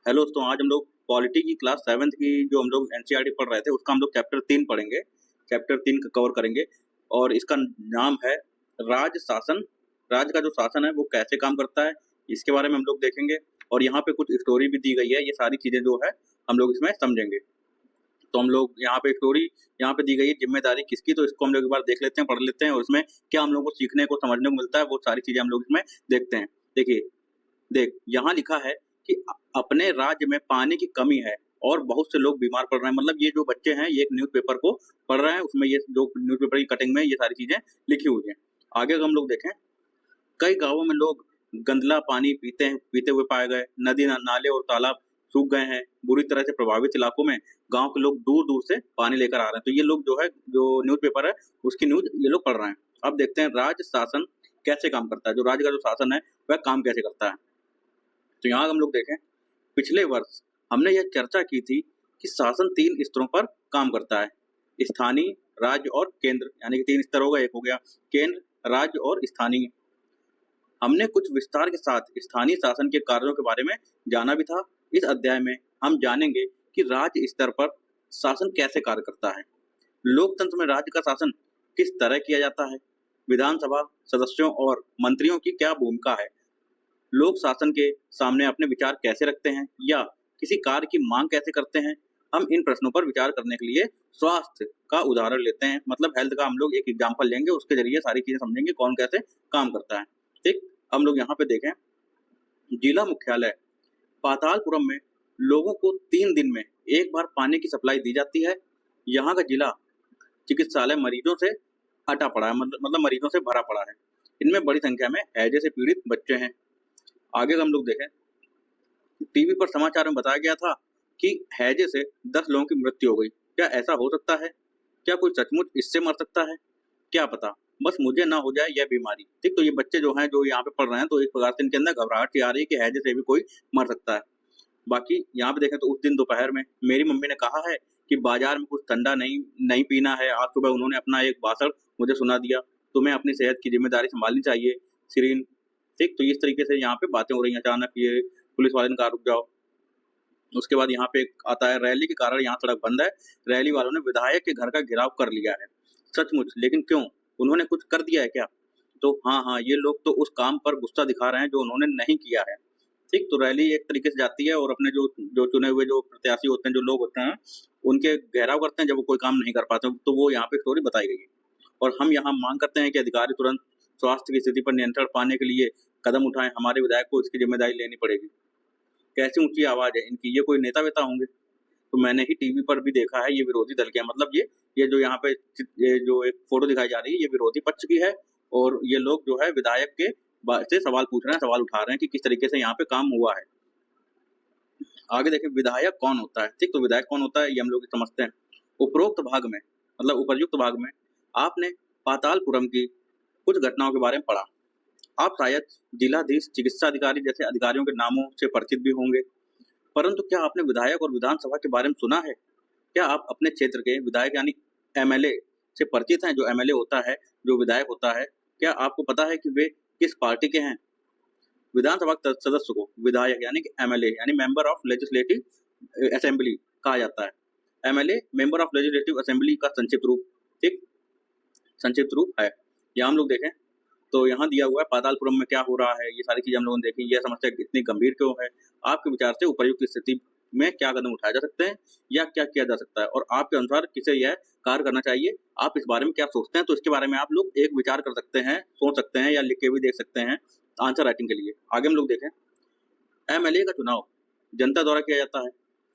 Hello दोस्तों, आज हम लोग पॉलिटी की क्लास 7th की जो हम लोग एनसीईआरटी पढ़ रहे थे उसका हम लोग चैप्टर 3 पढ़ेंगे। चैप्टर 3 का कवर करेंगे और इसका नाम है राज शासन। राज का जो शासन है वो कैसे काम करता है इसके बारे में हम लोग देखेंगे और यहाँ पे कुछ स्टोरी भी दी गई है। ये सारी चीजें जो है हम लोग इसमें समझेंगे। तो हम लोग यहाँ पे स्टोरी यहाँ पे दी गई है जिम्मेदारी किसकी, तो इसको हम लोग एक बार देख लेते हैं, पढ़ लेते हैं और उसमें क्या हम लोग को सीखने को समझने को मिलता है वो सारी चीजें हम लोग इसमें देखते हैं। देखिए, यहाँ लिखा है कि अपने राज्य में पानी की कमी है और बहुत से लोग बीमार पड़ रहे हैं। मतलब ये जो बच्चे हैं ये एक न्यूज़पेपर को पढ़ रहे हैं, उसमें ये जो न्यूज़पेपर की कटिंग में ये सारी चीजें लिखी हुई हैं। आगे अगर हम लोग देखें, कई गांवों में लोग गंदला पानी पीते हुए पाए गए। नदी नाले और तालाब सूख गए हैं। बुरी तरह से प्रभावित इलाकों में गांव के लोग दूर दूर से पानी लेकर आ रहे हैं। तो ये लोग जो है जो न्यूज़पेपर है उसकी न्यूज ये लोग पढ़ रहे हैं। अब देखते हैं राज शासन कैसे काम करता है, जो राज्य का जो शासन है वह काम कैसे करता है। तो यहाँ हम लोग देखें, पिछले वर्ष हमने यह चर्चा की थी कि शासन 3 स्तरों पर काम करता है, स्थानीय, राज्य और केंद्र। यानी कि 3 स्तर हो गए, एक हो गया केंद्र, राज्य और स्थानीय। हमने कुछ विस्तार के साथ स्थानीय शासन के कार्यों के बारे में जाना भी था। इस अध्याय में हम जानेंगे कि राज्य स्तर पर शासन कैसे कार्य करता है, लोकतंत्र में राज्य का शासन किस तरह किया जाता है, विधानसभा सदस्यों और मंत्रियों की क्या भूमिका है, लोग शासन के सामने अपने विचार कैसे रखते हैं या किसी कार्य की मांग कैसे करते हैं। हम इन प्रश्नों पर विचार करने के लिए स्वास्थ्य का उदाहरण लेते हैं, मतलब हेल्थ का हम लोग एक एग्जांपल लेंगे, उसके जरिए सारी चीजें समझेंगे कौन कैसे काम करता है। ठीक, हम लोग यहाँ पे देखें, जिला मुख्यालय पातालपुरम में लोगों को 3 दिन में एक बार पानी की सप्लाई दी जाती है। यहाँ का जिला चिकित्सालय मरीजों से अटा पड़ा है, मतलब मरीजों से भरा पड़ा है। इनमें बड़ी संख्या में हैजे से पीड़ित बच्चे हैं। आगे हम लोग देखें, टीवी पर समाचार में बताया गया था कि हैजे से 10 लोगों की मृत्यु हो गई। क्या ऐसा हो सकता है? क्या कोई सचमुच इससे मर सकता है? क्या पता, बस मुझे ना हो जाए यह बीमारी। ठीक, तो ये बच्चे जो हैं जो यहाँ पे पढ़ रहे हैं, तो एक प्रकार से इनके अंदर घबराहट सी आ रही है कि हैजे से भी कोई मर सकता है। बाकी यहाँ पे देखें तो उस दिन दोपहर में मेरी मम्मी ने कहा है कि बाजार में कुछ ठंडा नहीं नहीं पीना है। आज सुबह उन्होंने अपना एक भाषण मुझे सुना दिया, तुम्हें अपनी सेहत की जिम्मेदारी संभालनी चाहिए सीरीन। ठीक, तो इस तरीके से यहाँ पे बातें हो रही हैं। अचानक ये पुलिस वाले ने कहा रुक जाओ। उसके बाद यहाँ पे एक आता है, रैली के कारण यहाँ सड़क बंद है। रैली वालों ने विधायक के घर का घेराव कर लिया है। सचमुच, लेकिन क्यों? उन्होंने कुछ कर दिया है क्या? तो हाँ, ये लोग तो उस काम पर गुस्सा दिखा रहे हैं जो उन्होंने नहीं किया है। ठीक, तो रैली एक तरीके से जाती है और अपने जो जो चुने हुए जो प्रत्याशी होते हैं, जो लोग होते हैं, उनके घेराव करते हैं जब वो कोई काम नहीं कर पाते। तो वो यहाँ पे स्टोरी बताई गई है और हम यहाँ मांग करते हैं कि अधिकारी तुरंत स्वास्थ्य की स्थिति पर नियंत्रण पाने के लिए कदम उठाएं। हमारे विधायक को इसकी जिम्मेदारी लेनी पड़ेगी। कैसी ऊंची आवाज है इनकी, ये कोई नेता वेता होंगे? तो मैंने ही टीवी पर भी देखा है, ये विरोधी दल के हैं। मतलब ये जो यहाँ पे ये जो एक फोटो दिखाई जा रही है ये विरोधी पक्ष की है और ये लोग जो है विधायक के से सवाल पूछ रहे हैं, सवाल उठा रहे हैं कि किस तरीके से यहाँ पे काम हुआ है। आगे देखें, विधायक कौन होता है। ठीक, तो विधायक कौन होता है ये हम लोग समझते हैं। उपरोक्त भाग में, मतलब उपर्युक्त भाग में आपने पातालपुरम की कुछ घटनाओं के बारे में पढ़ा। आप शायद जिलाधीश, चिकित्सा अधिकारी जैसे अधिकारियों के नामों से परिचित भी होंगे, परंतु क्या आपने विधायक और विधानसभा के बारे में सुना है? क्या आप अपने क्षेत्र के विधायक यानी एमएलए से परिचित हैं? जो एमएलए होता है, जो विधायक होता है, क्या आपको पता है कि वे किस पार्टी के हैं? विधानसभा सदस्य को विधायक यानी कि एमएलए यानी मेंबर ऑफ लेजिस्लेटिव असेंबली कहा जाता है। MLA member of legislative assembly का संक्षिप्त रूप, ठीक, संक्षिप्त रूप है। यहाँ हम लोग देखें तो यहाँ दिया हुआ है पातालपुरम में क्या हो रहा है, ये सारी चीजें हम लोगों ने देखी। यह समस्या इतनी गंभीर क्यों है? आपके विचार से उपयुक्त स्थिति में क्या कदम उठाए जा सकते हैं या क्या किया जा सकता है और आपके अनुसार किसे यह कार्य करना चाहिए? आप इस बारे में क्या सोचते हैं? तो इसके बारे में आप लोग एक विचार कर सकते हैं, सोच सकते हैं या लिख के भी देख सकते हैं आंसर राइटिंग के लिए। आगे हम लोग देखें, एमएलए का चुनाव जनता द्वारा किया जाता है,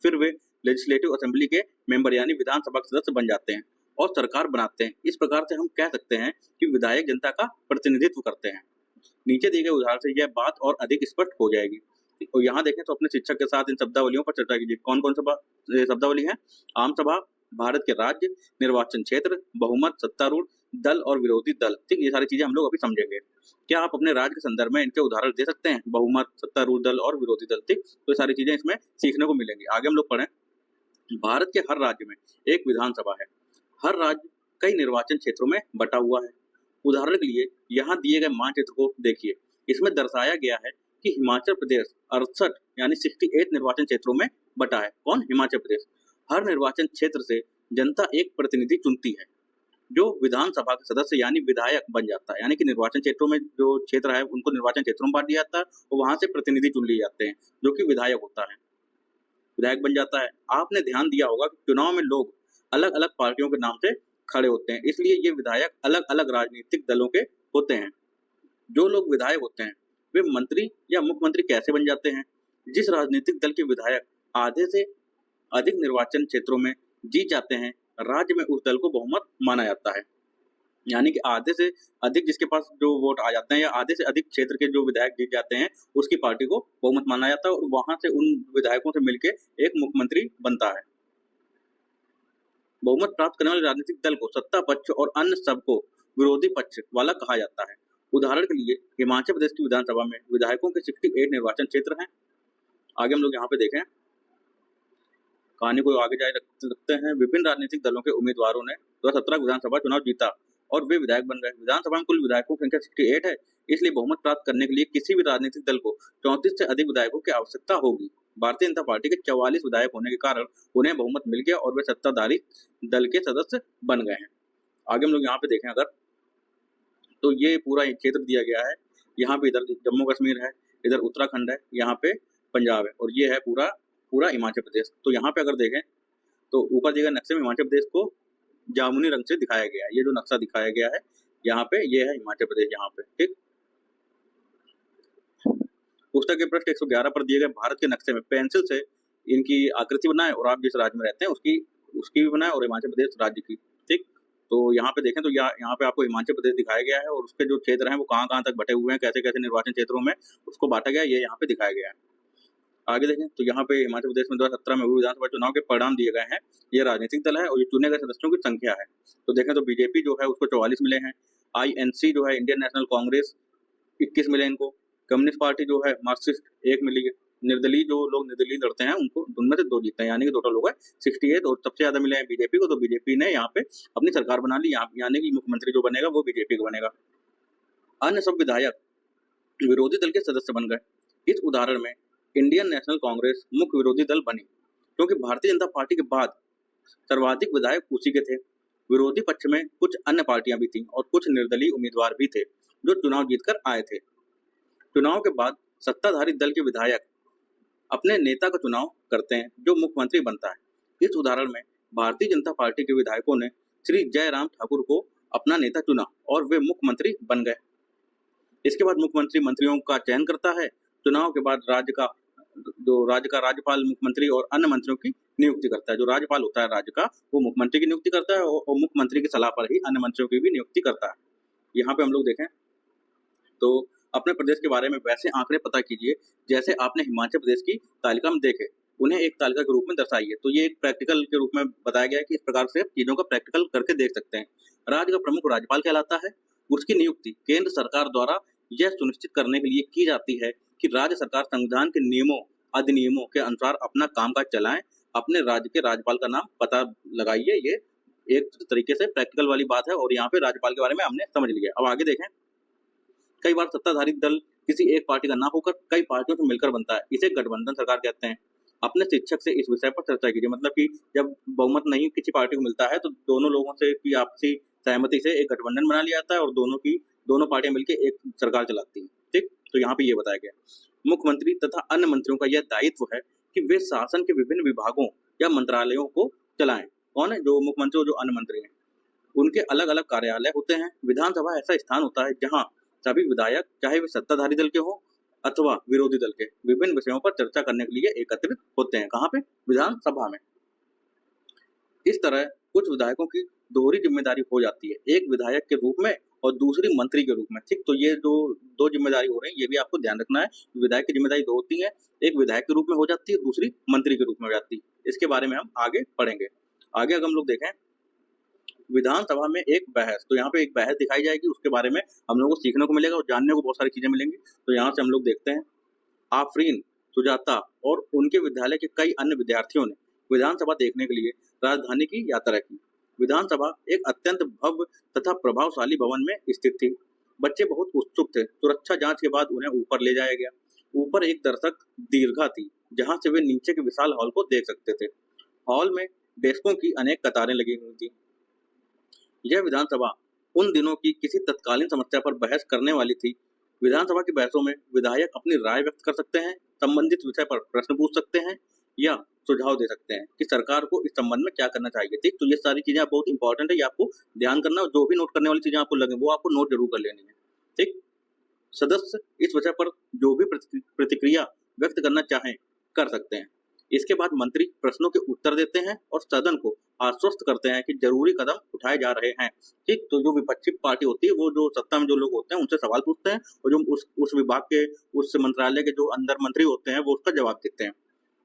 फिर वे लेजिस्लेटिव असेंबली के मेंबर यानी विधानसभा के सदस्य बन जाते हैं और सरकार बनाते हैं। इस प्रकार से हम कह सकते हैं कि विधायक जनता का प्रतिनिधित्व करते हैं। नीचे दिए गए उदाहरण से यह बात और अधिक स्पष्ट हो जाएगी। और यहाँ देखें तो अपने शिक्षक के साथ इन शब्दावलियों पर चर्चा कीजिए। कौन कौन सा शब्दावली है? आम सभा, भारत के राज्य, निर्वाचन क्षेत्र, बहुमत, सत्तारूढ़ दल और विरोधी दल। ठीक, ये सारी चीजें हम लोग अभी समझेंगे। क्या आप अपने राज्य के संदर्भ में इनके उदाहरण दे सकते हैं? बहुमत, सत्तारूढ़ दल और विरोधी दल। ठीक, तो ये सारी चीजें इसमें सीखने को मिलेंगी। आगे हम लोग पढ़ें, भारत के हर राज्य में एक विधानसभा है। हर राज्य कई निर्वाचन क्षेत्रों में बटा हुआ है। उदाहरण के लिए यहाँ दिए गए मानचित्र को देखिए। इसमें दर्शाया गया है कि हिमाचल प्रदेश 68 यानी 68 निर्वाचन क्षेत्रों में बटा है। कौन? हिमाचल प्रदेश। हर निर्वाचन क्षेत्र से जनता एक प्रतिनिधि चुनती है जो विधानसभा के सदस्य यानी विधायक बन जाता है। यानी कि निर्वाचन क्षेत्रों में जो क्षेत्र है उनको निर्वाचन क्षेत्रों में बांट दिया जाता है और वहां से प्रतिनिधि चुन लिए जाते हैं जो कि विधायक होता है, विधायक बन जाता है। आपने ध्यान दिया होगा कि चुनाव में लोग अलग अलग पार्टियों के नाम से खड़े होते हैं, इसलिए ये विधायक अलग अलग राजनीतिक दलों के होते हैं। जो लोग विधायक होते हैं वे मंत्री या मुख्यमंत्री कैसे बन जाते हैं? जिस राजनीतिक दल के विधायक आधे से अधिक निर्वाचन क्षेत्रों में जीत जाते हैं, राज्य में उस दल को बहुमत माना जाता है। यानी कि आधे से अधिक जिसके पास जो वोट आ जाते हैं या आधे से अधिक क्षेत्र के जो विधायक जीत जाते हैं उसकी पार्टी को बहुमत माना जाता है और वहां से उन विधायकों से मिलकर एक मुख्यमंत्री बनता है। बहुमत प्राप्त करने वाले राजनीतिक दल को सत्ता पक्ष और अन्य सबको विरोधी पक्ष वाला कहा जाता है। उदाहरण के लिए हिमाचल प्रदेश की विधानसभा में विधायकों के 68 निर्वाचन क्षेत्र हैं। आगे हम लोग यहाँ पे देखें, कहानी को आगे जाए रखते हैं। विभिन्न राजनीतिक दलों के उम्मीदवारों ने 2017 विधानसभा चुनाव जीता और वे विधायक बन गए। विधानसभा में कुल विधायकों की संख्या 68 है, इसलिए बहुमत प्राप्त करने के लिए किसी भी राजनीतिक दल को 34 से अधिक विधायकों की आवश्यकता होगी। भारतीय जनता पार्टी के 44 विधायक होने के कारण उन्हें बहुमत मिल गया और वे सत्ताधारी दल के सदस्य बन गए हैं। आगे हम लोग यहाँ पे देखें अगर, तो ये पूरा एक क्षेत्र दिया गया है। यहाँ पे इधर जम्मू कश्मीर है, इधर उत्तराखंड है, यहाँ पे पंजाब है और ये है पूरा हिमाचल प्रदेश। तो यहाँ पे अगर देखें तो ऊपर दिए गए नक्शे में हिमाचल प्रदेश को जामुनी रंग से दिखाया गया है। ये जो नक्शा दिखाया गया है यहाँ पे, ये है हिमाचल प्रदेश यहाँ पे। ठीक, पुस्तक के पृष्ठ 111 पर दिए गए भारत के नक्शे में पेंसिल से इनकी आकृति बनाए और आप जिस राज्य में रहते हैं उसकी भी बनाए और हिमाचल प्रदेश राज्य की। ठीक, तो यहाँ पे देखें तो यहाँ पे आपको हिमाचल प्रदेश दिखाया गया है और उसके जो क्षेत्र हैं वो कहाँ कहाँ तक बटे हुए हैं, कैसे कैसे निर्वाचन क्षेत्रों में उसको बांटा गया है, ये यहाँ पे दिखाया गया है। आगे देखें तो यहाँ पे हिमाचल प्रदेश में 2017 में हुए विधानसभा चुनाव के परिणाम दिए गए हैं। ये राजनीतिक दल है और ये चुने गए सदस्यों की संख्या है। तो देखें तो बीजेपी जो है उसको 44 मिले हैं, INC जो है इंडियन नेशनल कांग्रेस 21 मिले इनको, कम्युनिस्ट पार्टी जो है मार्क्सिस्ट 1 मिली है, निर्दलीय जो लोग निर्दलीय लड़ते हैं उनको उनमें से 2 जीतते हैं, यानी कि टोटल लोग है 68 और सबसे ज्यादा मिले हैं बीजेपी को। तो बीजेपी ने यहाँ पे अपनी सरकार बना ली, यानी कि मुख्यमंत्री जो बनेगा वो बीजेपी का बनेगा। अन्य सब विधायक विरोधी दल के सदस्य बन गए। इस उदाहरण में इंडियन नेशनल कांग्रेस मुख्य विरोधी दल बनी क्योंकि भारतीय जनता पार्टी के बाद सर्वाधिक विधायक उसी के थे। विरोधी पक्ष में कुछ अन्य पार्टियां भी थीं और कुछ निर्दलीय उम्मीदवार भी थे जो चुनाव जीतकर आए थे। चुनाव के बाद सत्ताधारी दल के विधायक अपने नेता का चुनाव करते हैं जो मुख्यमंत्री बनता है। इस उदाहरण में भारतीय जनता पार्टी के विधायकों ने श्री जयराम ठाकुर को अपना नेता चुना और वे मुख्यमंत्री बन गए। इसके बाद मुख्यमंत्री मंत्रियों का चयन करता है। चुनाव के बाद राज्य का राज्यपाल मुख्यमंत्री और अन्य मंत्रियों की नियुक्ति करता है। जो राज्यपाल होता है राज्य का वो मुख्यमंत्री की नियुक्ति करता है और मुख्यमंत्री की सलाह पर ही अन्य मंत्रियों की भी नियुक्ति करता है। यहाँ पे हम लोग देखें तो अपने प्रदेश के बारे में वैसे आंकड़े पता कीजिए जैसे आपने हिमाचल प्रदेश की तालिका में देखे, उन्हें एक तालिका के रूप में दर्शाइए। तो ये एक प्रैक्टिकल के रूप में बताया गया है कि इस प्रकार से चीजों का प्रैक्टिकल करके देख सकते हैं। राज्य का प्रमुख राज्यपाल कहलाता है। उसकी नियुक्ति केंद्र सरकार द्वारा यह सुनिश्चित करने के लिए की जाती है कि राज्य सरकार संविधान के नियमों अधिनियमों के अनुसार अपना कामकाज चलाएं। अपने राज्य के राज्यपाल का नाम पता लगाइए। ये एक तरीके से प्रैक्टिकल वाली बात है और यहाँ पे राज्यपाल के बारे में हमने समझ लिया। अब आगे देखें, कई बार सत्ताधारी दल किसी एक पार्टी का ना होकर कई पार्टियों से मिलकर बनता है, इसे गठबंधन सरकार कहते हैं। अपने शिक्षक से इस विषय पर चर्चा कीजिए। मतलब कि जब बहुमत नहीं किसी पार्टी को मिलता है तो दोनों लोगों से की आपसी सहमति से एक गठबंधन बना लिया जाता है और दोनों पार्टियां मिलकर एक सरकार चलाती हैं। ठीक, तो यहाँ पे ये बताया गया मुख्यमंत्री तथा अन्य मंत्रियों का यह दायित्व है कि वे शासन के विभिन्न विभागों या मंत्रालयों को चलाएं। कौन है? जो मुख्यमंत्री और जो अन्य मंत्री हैं उनके अलग अलग कार्यालय होते हैं। विधानसभा ऐसा स्थान होता है जहाँ सभी विधायक चाहे वे सत्ताधारी दल के हों अथवा विरोधी दल के विभिन्न विषयों पर चर्चा करने के लिए एकत्रित होते हैं। कहाँ पे? विधानसभा में। इस तरह कुछ विधायकों की दोहरी जिम्मेदारी हो जाती है, एक विधायक के रूप में और दूसरी मंत्री के रूप में। ठीक, तो ये जो दो जिम्मेदारी हो रही है ये भी आपको ध्यान रखना है। विधायक की जिम्मेदारी 2 होती है, एक विधायक के रूप में हो जाती है, दूसरी मंत्री के रूप में हो जाती है। इसके बारे में हम आगे पढ़ेंगे। आगे अगर हम लोग देखें विधानसभा में एक बहस, तो यहाँ पे एक बहस दिखाई जाएगी, उसके बारे में हम लोगों को सीखने को मिलेगा और जानने को बहुत सारी चीजें मिलेंगी। तो यहाँ से हम लोग देखते हैं, आफरीन, सुजाता और उनके विद्यालय के कई अन्य विद्यार्थियों ने विधानसभा देखने के लिए राजधानी की यात्रा की। विधानसभा एक अत्यंत भव्य तथा प्रभावशाली भवन में स्थित थी। बच्चे बहुत उत्सुक थे। सुरक्षा जांच के बाद उन्हें ऊपर ले जाया गया। ऊपर एक दर्शक दीर्घा थी जहां से वे नीचे के विशाल हॉल को देख सकते थे। हॉल में डेस्कों की अनेक कतारें लगी हुई थी। यह विधानसभा उन दिनों की किसी तत्कालीन समस्या पर बहस करने वाली थी। विधानसभा की बहसों में विधायक अपनी राय व्यक्त कर सकते हैं, संबंधित विषय पर प्रश्न पूछ सकते हैं या सुझाव दे सकते हैं कि सरकार को इस संबंध में क्या करना चाहिए। ठीक, तो ये सारी चीजें बहुत इंपॉर्टेंट है, ये आपको ध्यान करना, और जो भी नोट करने वाली चीजें आपको लगे वो आपको नोट जरूर कर लेनी है। ठीक, सदस्य इस विषय पर जो भी प्रतिक्रिया व्यक्त करना चाहें कर सकते हैं। इसके बाद मंत्री प्रश्नों के उत्तर देते हैं और सदन को आश्वस्त करते हैं कि जरूरी कदम उठाए जा रहे हैं। ठीक, तो जो विपक्षी पार्टी होती है वो जो सत्ता में जो लोग होते हैं उनसे सवाल पूछते हैं, और जो उस विभाग के उस मंत्रालय के जो अंदर मंत्री होते हैं वो उसका जवाब देते हैं।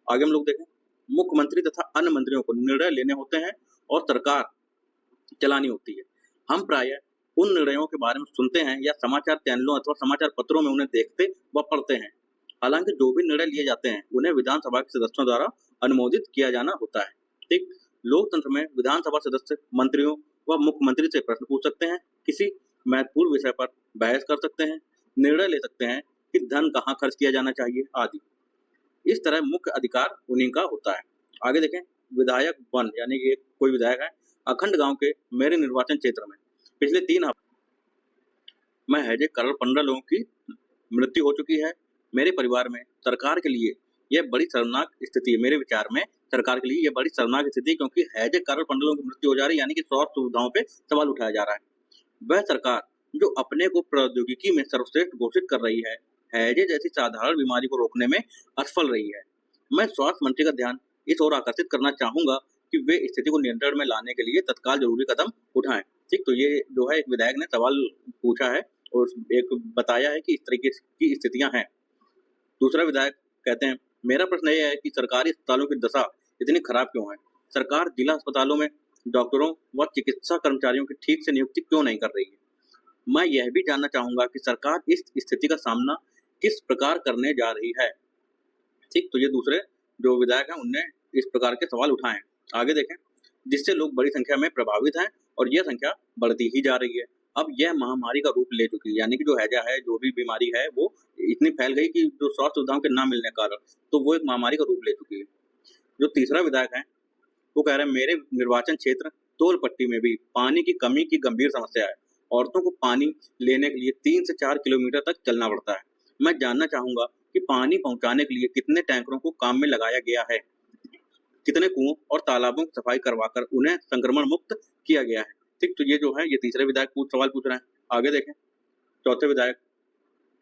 आगे हम लोग देखें, मुख्यमंत्री तथा अन्य मंत्रियों को निर्णय लेने होते हैं और सरकार चलानी होती है। हम प्रायः उन निर्णयों के बारे में सुनते हैं या समाचार चैनलों अथवा समाचार पत्रों में उन्हें देखते व पढ़ते हैं। हालांकि जो भी निर्णय लिए जाते हैं उन्हें विधानसभा के सदस्यों द्वारा अनुमोदित किया जाना होता है। ठीक, लोकतंत्र में विधानसभा सदस्य मंत्रियों व मुख्यमंत्री से प्रश्न पूछ सकते हैं, किसी महत्वपूर्ण विषय पर बहस कर सकते हैं, निर्णय ले सकते हैं कि धन कहाँ खर्च किया जाना चाहिए आदि। इस तरह मुख्य अधिकार उन्हीं का होता है। आगे देखें, विधायक वन यानी कि कोई विधायक है, अखंड गांव के मेरे निर्वाचन क्षेत्र में पिछले 3 हफ्ते में हैजे कारण 15 लोगों की मृत्यु हो चुकी है। मेरे परिवार में सरकार के लिए यह बड़ी शर्मनाक स्थिति है। मेरे विचार में सरकार के लिए यह बड़ी शर्मनाक स्थिति है, क्योंकि हैजे कारण 15 लोगों की मृत्यु हो जा रही है, यानी कि स्वास्थ्य सुविधाओं पे सवाल उठाया जा रहा है। वह सरकार जो अपने को प्रौद्योगिकी में सर्वश्रेष्ठ घोषित कर रही है, हैजे जैसी साधारण बीमारी को रोकने में असफल रही है। मैं स्वास्थ्य मंत्री का ध्यान इस ओर आकर्षित करना चाहूंगा कि वे स्थिति को नियंत्रण में लाने के लिए तत्काल जरूरी कदम उठाएं। ठीक, तो ये जो है एक विधायक ने सवाल पूछा है और एक बताया है कि इस तरीके की स्थितियां हैं। दूसरा विधायक कहते हैं, मेरा प्रश्न यह है कि सरकारी अस्पतालों की दशा इतनी खराब क्यों है? सरकार जिला अस्पतालों में डॉक्टरों व चिकित्सा कर्मचारियों की ठीक से नियुक्ति क्यों नहीं कर रही है? मैं यह भी जानना चाहूंगा कि सरकार इस स्थिति का सामना किस प्रकार करने जा रही है। ठीक, तो ये दूसरे जो विधायक हैं उनने इस प्रकार के सवाल उठाए हैं। आगे देखें, जिससे लोग बड़ी संख्या में प्रभावित हैं और यह संख्या बढ़ती ही जा रही है। अब यह महामारी का रूप ले चुकी है, यानी कि जो हैजा है, जो भी बीमारी है, वो इतनी फैल गई कि जो स्वास्थ्य सुविधाओं के ना मिलने के कारण तो वो एक महामारी का रूप ले चुकी है। जो तीसरा विधायक है वो कह रहे हैं, मेरे निर्वाचन क्षेत्र तोलपट्टी में भी पानी की कमी की गंभीर समस्या है। औरतों को पानी लेने के लिए 3 से 4 किलोमीटर तक चलना पड़ता है। मैं जानना चाहूंगा कि पानी पहुंचाने के लिए कितने टैंकरों को काम में लगाया गया है, कितने कुओं और तालाबों की सफाई करवाकर उन्हें संक्रमण मुक्त किया गया है। ठीक, तो ये जो है ये तीसरे विधायक सवाल पूछ रहे हैं। आगे देखें, चौथे विधायक,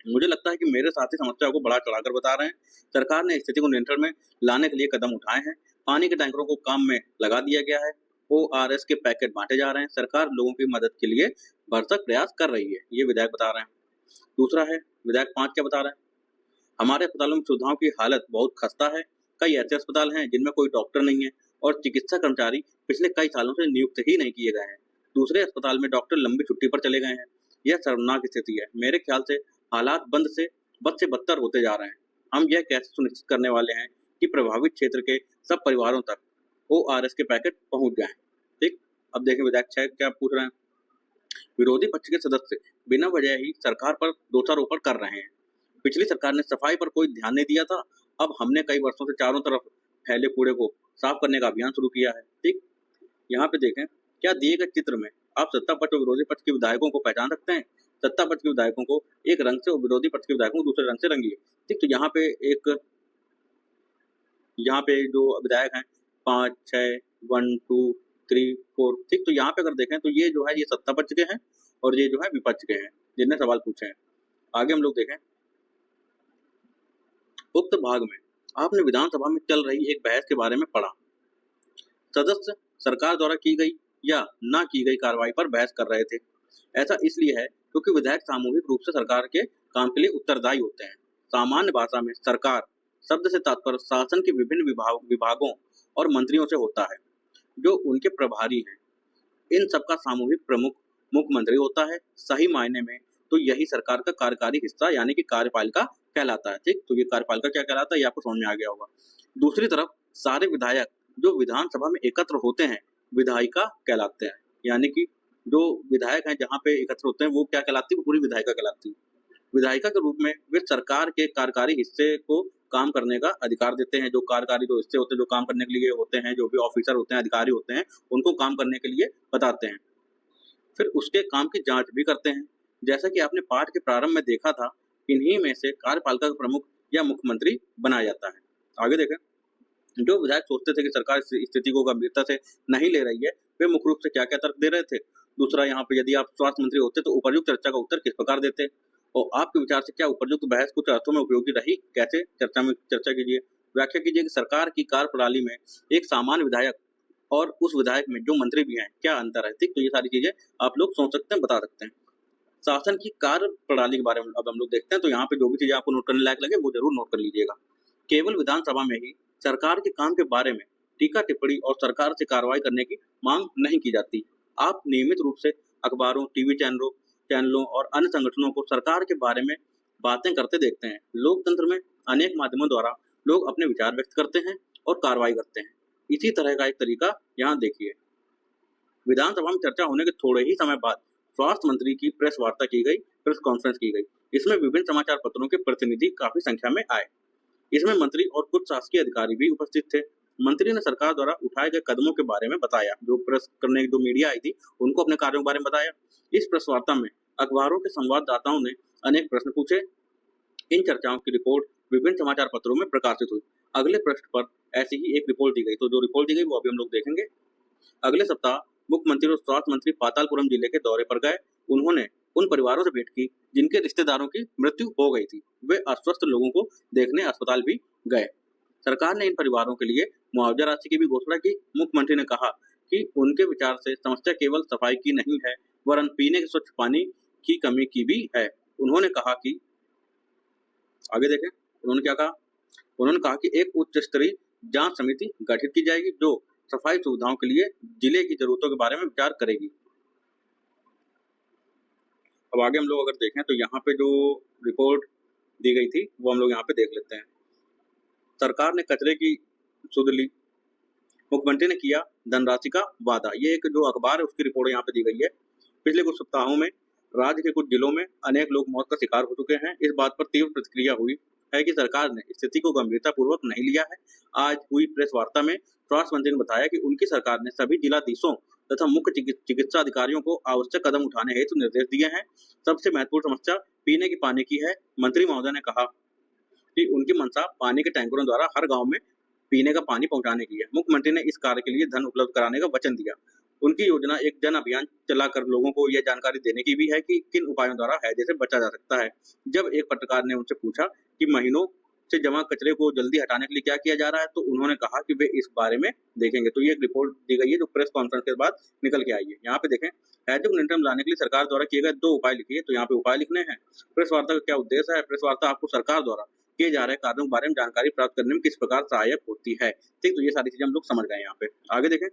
मुझे लगता है कि मेरे साथी समस्या को बढ़ा चढ़ाकर बता रहे हैं। सरकार ने स्थिति को नियंत्रण में लाने के लिए कदम उठाए हैं। पानी के टैंकरों को काम में लगा दिया गया है, ORS के पैकेट बांटे जा रहे हैं, सरकार लोगों की मदद के लिए भरसक प्रयास कर रही है, ये विधायक बता रहे हैं। दूसरा है विधायक 5 क्या बता रहे हैं, हमारे अस्पतालों में सुविधाओं की हालत बहुत खस्ता है। कई ऐसे अस्पताल हैं जिनमें कोई डॉक्टर नहीं है और चिकित्सा कर्मचारी पिछले कई सालों से नियुक्त ही नहीं किए गए हैं। दूसरे अस्पताल में डॉक्टर लंबी छुट्टी पर चले गए हैं। यह शर्मनाक स्थिति है। मेरे ख्याल से हालात बद से बदतर होते जा रहे हैं। हम यह कैसे सुनिश्चित करने वाले हैं कि प्रभावित क्षेत्र के सब परिवारों तक ORS के पैकेट पहुंच जाएं। ठीक, अब देखें विधायक 6 क्या पूछ रहे हैं, विरोधी पक्ष के सदस्य बिना वजह ही सरकार पर दोषारोपण कर रहे हैं। पिछली सरकार ने सफाई पर कोई ध्यान नहीं दिया था, अब हमने कई वर्षों से चारों तरफ फैले कूड़े को साफ करने का अभियान शुरू किया है। ठीक, यहाँ पे देखें, क्या दिए गए चित्र में आप सत्ता पक्ष और विरोधी पक्ष के विधायकों को पहचान सकते हैं? सत्ता पक्ष के विधायकों को एक रंग से और विरोधी पक्ष के विधायकों को दूसरे रंग से रंगिए। ठीक, तो यहाँ पे जो विधायक हैं 5, 6, 1, 2, 3, 4, ठीक, तो यहाँ पे अगर देखें तो ये जो है ये सत्ता पक्ष के हैं और ये जो है विपक्ष के हैं जिनने सवाल पूछे हैं। आगे हम लोग देखें, उक्त भाग में आपने विधानसभा में चल रही एक बहस के बारे में पढ़ा। सदस्य सरकार द्वारा की गई या ना की गई कार्रवाई पर बहस कर रहे थे। ऐसा इसलिए है क्योंकि विधायक सामूहिक रूप से सरकार के काम के लिए उत्तरदायी होते हैं। सामान्य भाषा में सरकार शब्द से तात्पर्य शासन के विभिन्न विभागों और मंत्रियों से होता है जो उनके प्रभारी हैं। इन सबका सामूहिक प्रमुख मुख्यमंत्री होता है। सही मायने में तो यही सरकार का कार्यकारी हिस्सा यानी कि कार्यपालिका कहलाता है। ठीक, तो ये कार्यपालिका क्या कहलाता है ये आपको समझ में आ गया होगा। दूसरी तरफ सारे विधायक जो विधानसभा में एकत्र होते हैं विधायिका कहलाते हैं, यानी कि जो विधायक हैं जहाँ पे एकत्र होते हैं वो क्या कहलाती है, वो पूरी विधायिका कहलाती है। विधायिका के रूप में वे सरकार के कार्यकारी हिस्से को काम करने का अधिकार देते हैं। जो कार्यकारी जो हिस्से होते हैं, जो काम करने के लिए होते हैं, जो भी ऑफिसर होते हैं, अधिकारी होते हैं, उनको काम करने के लिए बताते हैं। फिर उसके काम की जांच भी करते हैं। जैसा कि आपने पाठ के प्रारंभ में देखा था, इन्हीं में से कार्यपालिका का प्रमुख या मुख्यमंत्री बनाया जाता है। आगे देखें, जो विधायक सोचते थे कि सरकार इस स्थिति को गंभीरता से नहीं ले रही है, वे मुख्य रूप से क्या-क्या तर्क दे रहे थे। दूसरा, यहाँ पे यदि आप स्वास्थ्य मंत्री होते तो उपर्युक्त चर्चा का उत्तर किस प्रकार देते, और आपके विचार से क्या उपर्युक्त बहस कुछ अर्थों में उपयोगी रही, कैसे चर्चा कीजिए। व्याख्या कीजिए कि सरकार की कार्यप्रणाली में एक सामान्य विधायक और उस विधायक में जो मंत्री भी हैं, क्या अंतर है। ठीक, तो ये सारी चीजें आप लोग सोच सकते हैं, बता सकते हैं। शासन की कार्य प्रणाली के बारे में अब हम लोग देखते हैं, तो यहाँ पे जो भी चीजें आपको नोट करने लायक लगे वो जरूर नोट कर लीजिएगा। केवल विधानसभा में ही सरकार के काम के बारे में टीका टिप्पणी और सरकार से कार्रवाई करने की मांग नहीं की जाती। आप नियमित रूप से अखबारों, टीवी चैनलों और अन्य संगठनों को सरकार के बारे में बातें करते देखते हैं। लोकतंत्र में अनेक माध्यमों द्वारा लोग अपने विचार व्यक्त करते हैं और कार्रवाई करते हैं। इसी तरह का एक तरीका यहाँ देखिए। विधानसभा में चर्चा होने के थोड़े ही समय बाद स्वास्थ्य मंत्री की प्रेस वार्ता की गई, प्रेस कॉन्फ्रेंस की गई। इसमें विभिन्न समाचार पत्रों के प्रतिनिधि काफी संख्या में आए। इसमें मंत्री और कुछ शासकीय अधिकारी भी उपस्थित थे। मंत्री ने सरकार द्वारा उठाए गए कदमों के बारे में बताया। जो प्रेस करने जो मीडिया आई थी, उनको अपने कार्यों के बारे में बताया। इस प्रेस वार्ता में अखबारों के संवाददाताओं ने अनेक प्रश्न पूछे। इन चर्चाओं की रिपोर्ट विभिन्न समाचार पत्रों में प्रकाशित हुई। अगले पृष्ठ पर ऐसी ही एक रिपोर्ट दी गई। तो जो रिपोर्ट दी गई वो अभी हम लोग देखेंगे। अगले सप्ताह मुख्यमंत्री और स्वास्थ्य मंत्री पातालपुरम जिले के दौरे पर गए। उन्होंने उन परिवारों से भेंट की जिनके रिश्तेदारों की मृत्यु हो गई थी। वे अस्वस्थ लोगों को देखने अस्पताल भी गए। सरकार ने इन परिवारों के लिए मुआवजा राशि की भी घोषणा की। मुख्यमंत्री ने कहा कि उनके विचार से समस्या केवल सफाई की नहीं है, वरन पीने के स्वच्छ पानी की कमी की भी है। उन्होंने कहा कि आगे देखें, उन्होंने क्या कहा। उन्होंने कहा कि एक उच्च स्तरीय जांच समिति गठित की जाएगी जो सफाई सुविधाओं के लिए जिले की जरूरतों के बारे में विचार करेगी। अब आगे हम लोग अगर देखें तो यहाँ पे जो रिपोर्ट दी गई थी वो हम लोग यहाँ पे देख लेते हैं। सरकार ने कचरे की सुध ली, मुख्यमंत्री ने किया धनराशि का वादा। ये एक जो अखबार है उसकी रिपोर्ट यहाँ पे दी गई है। पिछले कुछ सप्ताहों में राज्य के कुछ जिलों में अनेक लोग मौत का शिकार हो चुके हैं। इस बात पर तीव्र प्रतिक्रिया हुई है कि सरकार ने स्थिति को गंभीरता पूर्वक नहीं लिया है। आज हुई प्रेस वार्ता में स्वास्थ्य मंत्री ने बताया कि उनकी सरकार ने सभी जिलाधीशों तथा मुख्य चिकित्सा अधिकारियों को आवश्यक कदम उठाने हेतु निर्देश दिए हैं। सबसे महत्वपूर्ण समस्या पीने के पानी की है। मंत्री महोदय ने कहा कि उनकी मंशा पानी के टैंकरों द्वारा हर गांव में पीने का पानी पहुंचाने की है। मुख्यमंत्री ने इस कार्य के लिए धन उपलब्ध कराने का वचन दिया। उनकी योजना एक जन अभियान चलाकर लोगों को यह जानकारी देने की भी है कि किन उपायों द्वारा हैजे से बचा जा सकता है। जब एक पत्रकार ने उनसे पूछा कि महीनों से जमा कचरे को जल्दी हटाने के लिए क्या किया जा रहा है, तो उन्होंने कहा कि वे इस बारे में देखेंगे। तो ये एक रिपोर्ट दी गई है जो प्रेस कॉन्फ्रेंस के बाद निकल के आई है। यहाँ पे देखें, हैजे को नियंत्रण लाने के लिए सरकार द्वारा किए गए 2 उपाय लिखिए। तो यहाँ पे उपाय लिखने हैं। प्रेस वार्ता का क्या उद्देश्य है। प्रेस वार्ता आपको सरकार द्वारा किए जा रहे कार्यों के बारे में जानकारी प्राप्त करने में किस प्रकार सहायक होती है। ठीक, तो ये सारी चीजें हम लोग समझ गए। यहाँ पे आगे देखें,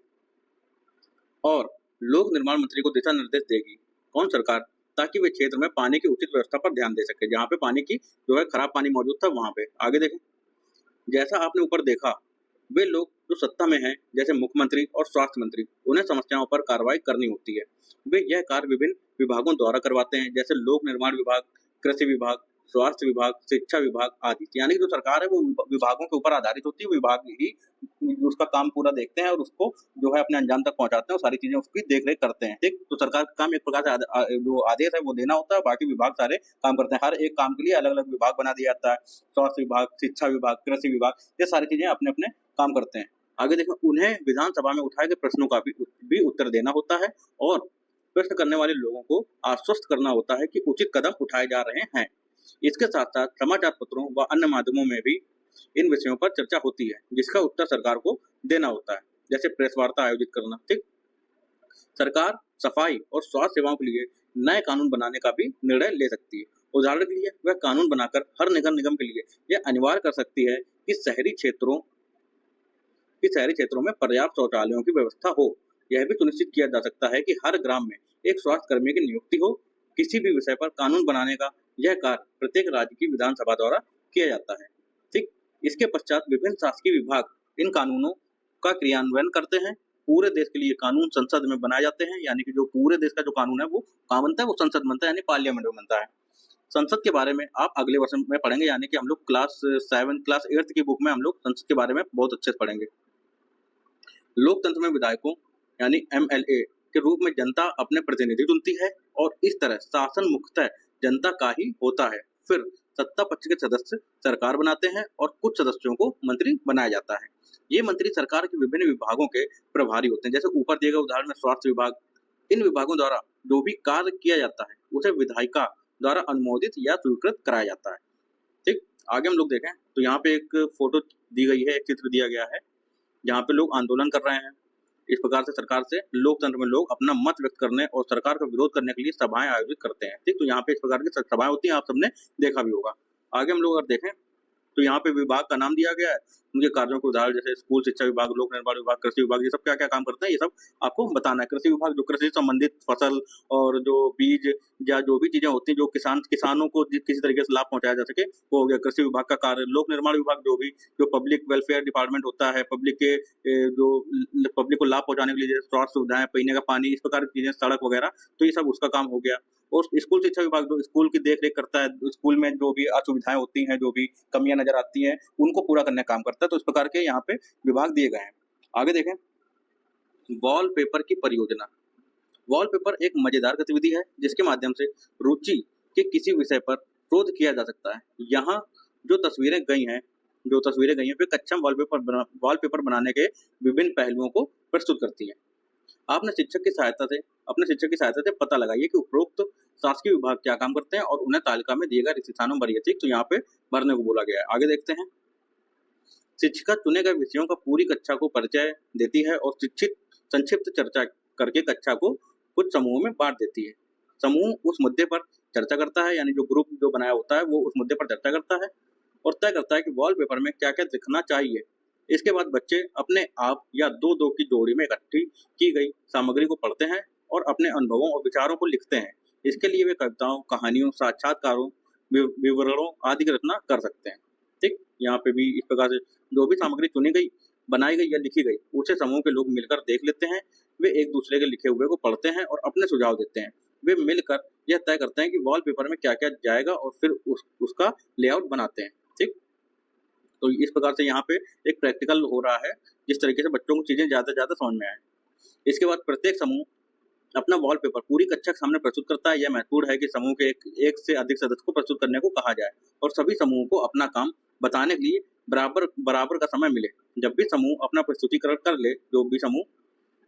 और लोक निर्माण मंत्री को दिशा निर्देश देगी कौन, सरकार, ताकि वे क्षेत्र में पानी की उचित व्यवस्था पर ध्यान दे सके। जहाँ पे पानी की जो है खराब पानी मौजूद था वहां पे। आगे देखें, जैसा आपने ऊपर देखा, वे लोग जो सत्ता में हैं जैसे मुख्यमंत्री और स्वास्थ्य मंत्री, उन्हें समस्याओं पर कार्रवाई करनी होती है। वे यह कार्य विभिन्न विभागों द्वारा करवाते हैं, जैसे लोक निर्माण विभाग, कृषि विभाग, स्वास्थ्य विभाग, शिक्षा विभाग आदि। यानी कि जो सरकार है वो विभागों के ऊपर आधारित होती है। विभाग ही उसका काम पूरा देखते हैं और उसको जो है अपने अंजाम तक पहुंचाते हैं और सारी चीजें उसकी देख रेख करते हैं। ठीक, तो सरकार का काम एक प्रकार से जो आदेश है वो देना होता है, बाकी विभाग सारे काम करते हैं। हर एक काम के लिए अलग अलग विभाग बना दिया जाता है। स्वास्थ्य विभाग, शिक्षा विभाग, कृषि विभाग, ये सारी चीजें अपने अपने काम करते हैं। आगे देखें, उन्हें विधानसभा में उठाए गए प्रश्नों का भी उत्तर देना होता है और प्रश्न करने वाले लोगों को आश्वस्त करना होता है कि उचित कदम उठाए जा रहे हैं। इसके साथ साथ समाचार पत्रों व अन्य माध्यमों में भी इन विषयों पर चर्चा होती है, जिसका उत्तर सरकार को देना होता है, जैसे प्रेस वार्ता आयोजित करना। ठीक, सरकार सफाई और स्वास्थ्य सेवाओं के लिए नए कानून बनाने का भी निर्णय ले सकती है। उदाहरण के लिए वह कानून बनाकर हर निगम के लिए यह अनिवार्य कर सकती है कि शहरी क्षेत्रों में पर्याप्त शौचालयों की व्यवस्था हो। यह भी सुनिश्चित किया जा सकता है कि हर ग्राम में एक स्वास्थ्य कर्मी की नियुक्ति हो। किसी भी विषय पर कानून बनाने का यह कार्य प्रत्येक राज्य की विधानसभा द्वारा किया जाता है। ठीक, इसके पश्चात विभिन्न शासकीय विभाग इन कानूनों का क्रियान्वयन करते हैं। पूरे देश के लिए कानून संसद में बनाए जाते हैं, यानी कि जो पूरे देश का जो कानून है वो कहाँ बनता है, वो संसद बनता है, यानी पार्लियामेंट में बनता है। संसद के बारे में आप अगले वर्ष में पढ़ेंगे, यानी कि हम लोग क्लास 7 क्लास 8 की बुक में हम लोग संसद के बारे में बहुत अच्छे से पढ़ेंगे। लोकतंत्र में विधायकों यानी MLA के रूप में जनता अपने प्रतिनिधि चुनती है और इस तरह शासन मुख्यतः जनता का ही होता है। फिर सत्ता पक्ष के सदस्य सरकार बनाते हैं और कुछ सदस्यों को मंत्री बनाया जाता है। ये मंत्री सरकार के विभिन्न विभागों के प्रभारी होते हैं। जैसे ऊपर दिए गए उदाहरण में स्वास्थ्य विभाग, इन विभागों द्वारा जो भी कार्य किया जाता है उसे विधायिका द्वारा अनुमोदित या स्वीकृत कराया जाता है। ठीक, आगे हम लोग देखें तो यहाँ पे एक फोटो दी गई है, एक चित्र दिया गया है जहाँ पे लोग आंदोलन कर रहे हैं। इस प्रकार से सरकार से लोकतंत्र में लोग अपना मत व्यक्त करने और सरकार का विरोध करने के लिए सभाएं आयोजित करते हैं। ठीक, तो यहाँ पे इस प्रकार की सभाएं होती हैं, आप सबने देखा भी होगा। आगे हम लोग अगर देखें तो यहाँ पे विभाग का नाम दिया गया है, उनके कार्यों के उदाहरण जैसे स्कूल शिक्षा विभाग, लोक निर्माण विभाग, कृषि विभाग, ये सब क्या क्या काम करते हैं ये सब आपको बताना है। कृषि विभाग जो कृषि संबंधित फसल और जो बीज या जो भी चीजें होती हैं जो किसानों को किसी तरीके से लाभ पहुंचाया जा सके वो हो गया कृषि विभाग का कार्य। लोक निर्माण विभाग जो पब्लिक वेलफेयर डिपार्टमेंट होता है, जो पब्लिक को लाभ पहुंचाने के लिए जैसे स्वास्थ्य सुविधाएं, पीने का पानी, इस प्रकार की चीजें, सड़क वगैरह, तो ये सब उसका काम हो गया। और स्कूल शिक्षा विभाग जो स्कूल की देख रेख करता है, स्कूल में जो भी असुविधाएं होती हैं, जो भी कमियां नजर आती हैं, उनको पूरा करने का काम करता है। तो इस प्रकार के यहाँ पे विभाग दिए गए हैं। आगे देखें, वॉलपेपर की परियोजना। वॉलपेपर एक मजेदार गतिविधि है जिसके माध्यम से रुचि के किसी विषय पर शोध किया जा सकता है। यहाँ जो तस्वीरें गई हैं वे कच्चा वॉलपेपर बनाने के विभिन्न पहलुओं को प्रस्तुत करती है। अपने शिक्षक की सहायता से पता लगाइए कि उपरोक्त शासकीय विभाग क्या काम करते हैं और उन्हें तालिका में दिए गए रिक्त स्थानों में भरिए। ठीक, तो यहाँ पे भरने को बोला गया है। आगे देखते हैं, शिक्षिका चुने गए विषयों का पूरी कक्षा को परिचय देती है और संक्षिप्त चर्चा करके कक्षा को कुछ समूहों में बांट देती है। समूह उस मुद्दे पर चर्चा करता है, यानी जो ग्रुप जो बनाया होता है वो उस मुद्दे पर चर्चा करता है और तय करता है कि वॉलपेपर में क्या क्या दिखना चाहिए। इसके बाद बच्चे अपने आप या दो दो की जोड़ी में इकट्ठी की गई सामग्री को पढ़ते हैं और अपने अनुभवों और विचारों को लिखते हैं। इसके लिए वे कविताओं, कहानियों, साक्षात्कारों, विवरणों आदि की रचना कर सकते हैं। ठीक, यहाँ पे भी इस प्रकार से जो भी सामग्री चुनी गई, बनाई गई या लिखी गई, उसे समूह के लोग मिलकर देख लेते हैं। वे एक दूसरे के लिखे हुए को पढ़ते हैं और अपने सुझाव देते हैं। वे मिलकर यह तय करते हैं कि वॉलपेपर में क्या क्या जाएगा और फिर उसका लेआउट बनाते हैं। ठीक, तो इस प्रकार से यहाँ पे एक प्रैक्टिकल हो रहा है जिस तरीके से बच्चों को चीजें ज्यादा से ज्यादा समझ में आए। इसके बाद प्रत्येक समूह अपना वॉलपेपर पूरी कक्षा के सामने प्रस्तुत करता है। यह महत्वपूर्ण है कि समूह के एक से अधिक सदस्य को प्रस्तुत करने को कहा जाए और सभी समूह को अपना काम बताने के लिए बराबर का समय मिले। जब भी समूह अपना प्रस्तुतिकरण कर ले, जो भी समूह,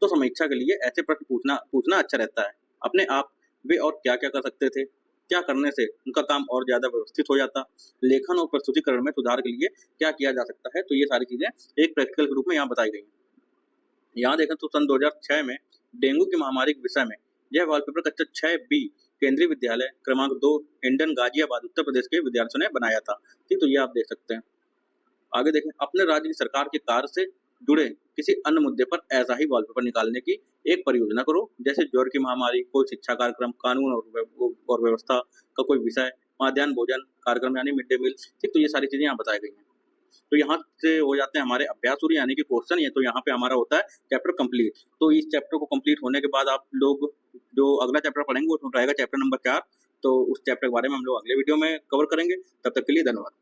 तो समीक्षा के लिए ऐसे प्रश्न पूछना अच्छा रहता है। अपने आप वे और क्या क्या कर सकते थे, क्या करने से उनका काम और ज्यादा व्यवस्थित हो जाता, लेखन और प्रस्तुतिकरण में सुधार के लिए क्या किया जा सकता है। तो ये सारी चीजें एक प्रैक्टिकल के रूप में यहाँ बताई गई हैं। यहाँ देखें तो सन 2006 में डेंगू की महामारी के विषय में यह वॉलपेपर कक्षा 6B केंद्रीय विद्यालय क्रमांक 2 हिंडन गाजियाबाद उत्तर प्रदेश के विद्यार्थियों ने बनाया था। ठीक, तो ये आप देख सकते हैं। आगे देखें, अपने राज्य की सरकार के कार्य से जुड़े किसी अन्य मुद्दे पर ऐसा ही वॉलपेपर निकालने की एक परियोजना करो, जैसे ज्वर की महामारी, कोई शिक्षा कार्यक्रम, कानून और व्यवस्था का कोई विषय, मध्याह्न भोजन कार्यक्रम यानी मिड डे मील। ठीक, तो ये सारी चीजें यहाँ बताई गई हैं। तो यहाँ से हो जाते हैं हमारे अभ्यास शुरू, यानी कि क्वेश्चन। ये तो यहाँ पे हमारा होता है चैप्टर कंप्लीट। तो इस चैप्टर को कंप्लीट होने के बाद आप लोग जो अगला चैप्टर पढ़ेंगे उसमें रहेगा चैप्टर नंबर 4। तो उस चैप्टर के बारे में हम लोग अगले वीडियो में कवर करेंगे। तब तक के लिए धन्यवाद।